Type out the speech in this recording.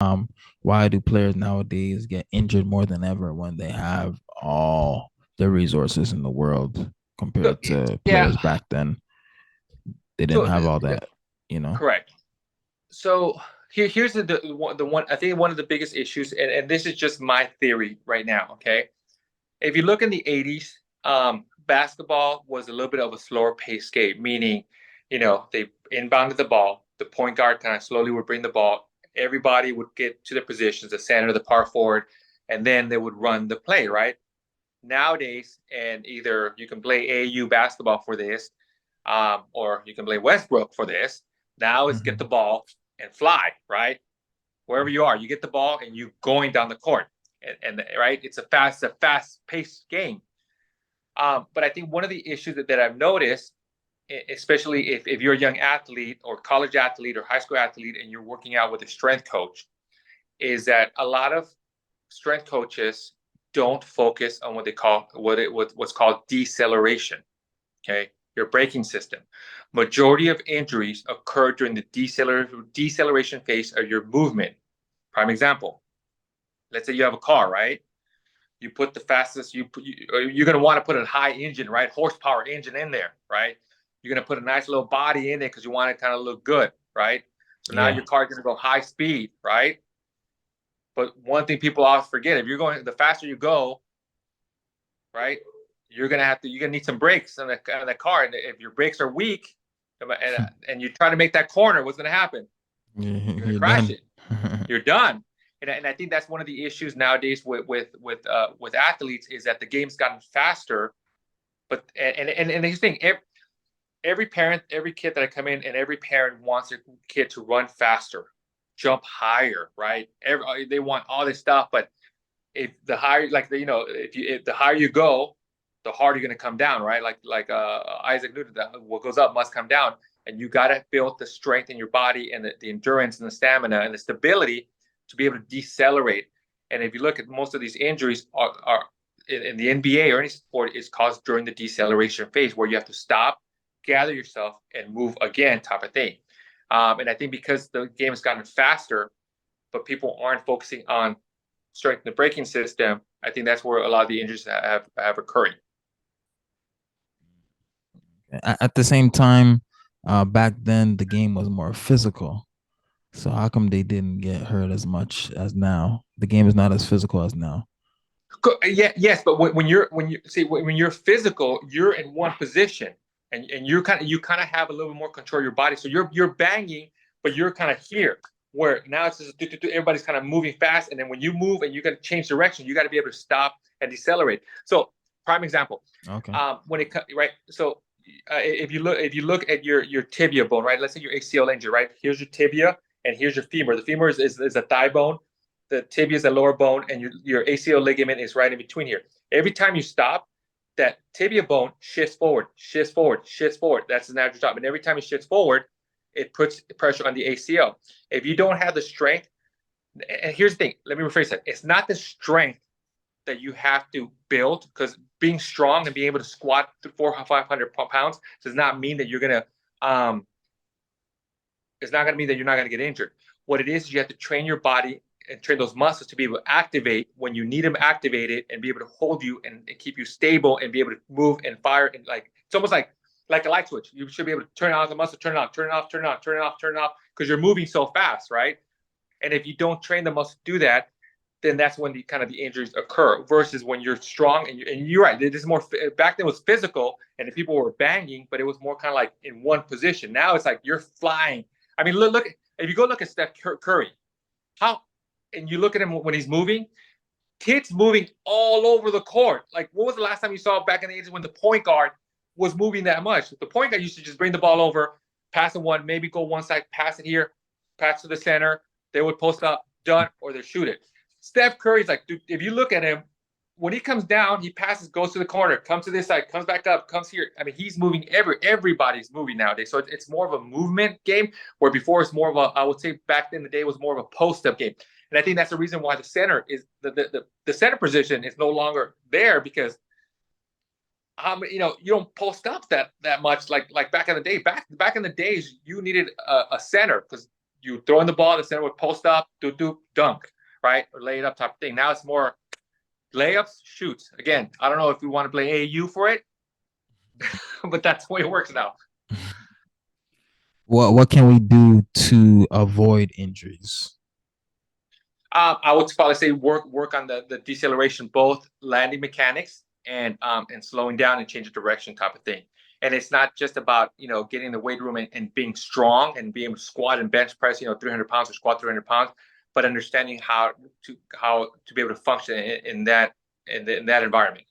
Um, why do players nowadays get injured more than ever when they have all the resources in the world So, compared to yeah. players back then? They didn't So have all that, you know? correct. So here's the one I think one of the biggest issues, and this is just my theory right now. Okay, if you look in the '80s, basketball was a little bit of a slower paced game, meaning, they inbounded the ball, the point guard kind of slowly would bring the ball, everybody would get to their positions, the center, the power forward, and then they would run the play, right? Nowadays, and either you can play AAU basketball for this, or you can play Westbrook for this. Now it's get the Mhm. ball and fly, right? Wherever you are, you get the ball and you going down the court, and right, a fast paced game. But I think one of the issues that I've noticed, especially if you're a young athlete or college athlete or high school athlete and you're working out with a strength coach, is that a lot of strength coaches don't focus on what they call what's called deceleration. Okay, your braking system. Majority of injuries occur during the deceleration phase of your movement. Prime example. Let's say you have a car, right? You put the fastest you're going to want to put a high engine, right? Horsepower engine in there, right? You're going to put a nice little body in there because you want it to kind of look good, right? So now Yeah. your car is going to go high speed, right? But one thing people often forget, if you're going, the faster you go, right, you're gonna need some brakes on the car, and if your brakes are weak, and you try to make that corner, what's gonna happen? You're gonna You're crash done. it. You're done. And I think that's one of the issues nowadays with athletes is that the game's gotten faster. But and the thing, every parent, every kid that I come in, and every parent wants their kid to run faster, jump higher, right? They want all this stuff, but if the higher, like if the higher you go, the harder you're going to come down, right? Like Isaac Newton, what goes up must come down, and you got to build the strength in your body and the endurance and the stamina and the stability to be able to decelerate. And if you look at most of these injuries are in the NBA or any sport is caused during the deceleration phase where you have to stop, gather yourself, and move again, type of thing. And I think because the game has gotten faster, but people aren't focusing on strengthen the braking system, I think that's where a lot of the injuries have occurring. At the same time, back then the game was more physical. So how come they didn't get hurt as much as now? The game is not as physical as now. Yeah, yes, but when you're physical, you're in one position, and you kind of have a little bit more control of your body. So you're banging, but you're kind of here. Where now it's just everybody's kind of moving fast, and then when you move and you got to change direction, you got to be able to stop and decelerate. So prime example, Okay. when it right, so if you look at your tibia bone, right? Let's say your ACL injury, right? Here's your tibia, and here's your femur. The femur is a thigh bone, the tibia is the lower bone, and your ACL ligament is right in between here. Every time you stop, that tibia bone shifts forward, shifts forward, shifts forward. That's the natural job. And every time it shifts forward, it puts pressure on the ACL. If you don't have the strength, and here's the thing, let me rephrase that. It's not the strength that you have to build, because being strong and being able to squat 400 or 500 pounds does not mean that you're gonna it's not going to mean that you're not going to get injured. What it is you have to train your body and train those muscles to be able to activate when you need them activated, and be able to hold you and keep you stable and be able to move and fire, and like it's almost like a light switch. You should be able to turn on the muscle, turn it on, turn it off, turn it on, turn it off, turn it off, because you're moving so fast, right? And if you don't train the muscle to do that, then that's when the kind of the injuries occur. Versus when you're strong, and you're right. This is more back then was physical, and the people were banging, but it was more kind of like in one position. Now it's like you're flying. I mean, look if you go look at Steph Curry, how and you look at him when he's moving, kids moving all over the court. Like, when was the last time you saw back in the 80s when the point guard was moving that much? The point guard used to just bring the ball over, pass it one, maybe go one side, pass it here, pass to the center. They would post up, done, or they shoot it. Steph Curry's like, dude, if you look at him, when he comes down, he passes, goes to the corner, comes to this side, comes back up, comes here. I mean, he's moving everybody's moving nowadays. So it's more of a movement game, where before it's more of a, I would say back in the day was more of a post up game. And I think that's the reason why the center is the center position is no longer there, because you don't post up that much like back in the day. Back in the days, you needed a center, because you throw in the ball, the center would post up, do dunk, right, or lay it up type of thing. Now it's more layups, shoots. Again, I don't know if we want to play AAU for it, but that's the way it works now. What can we do to avoid injuries? I would probably say work on the deceleration, both landing mechanics and slowing down and change of direction type of thing. And it's not just about getting in the weight room and being strong and being able to squat and bench press 300 pounds or squat 300 pounds, but understanding how to be able to function in that environment.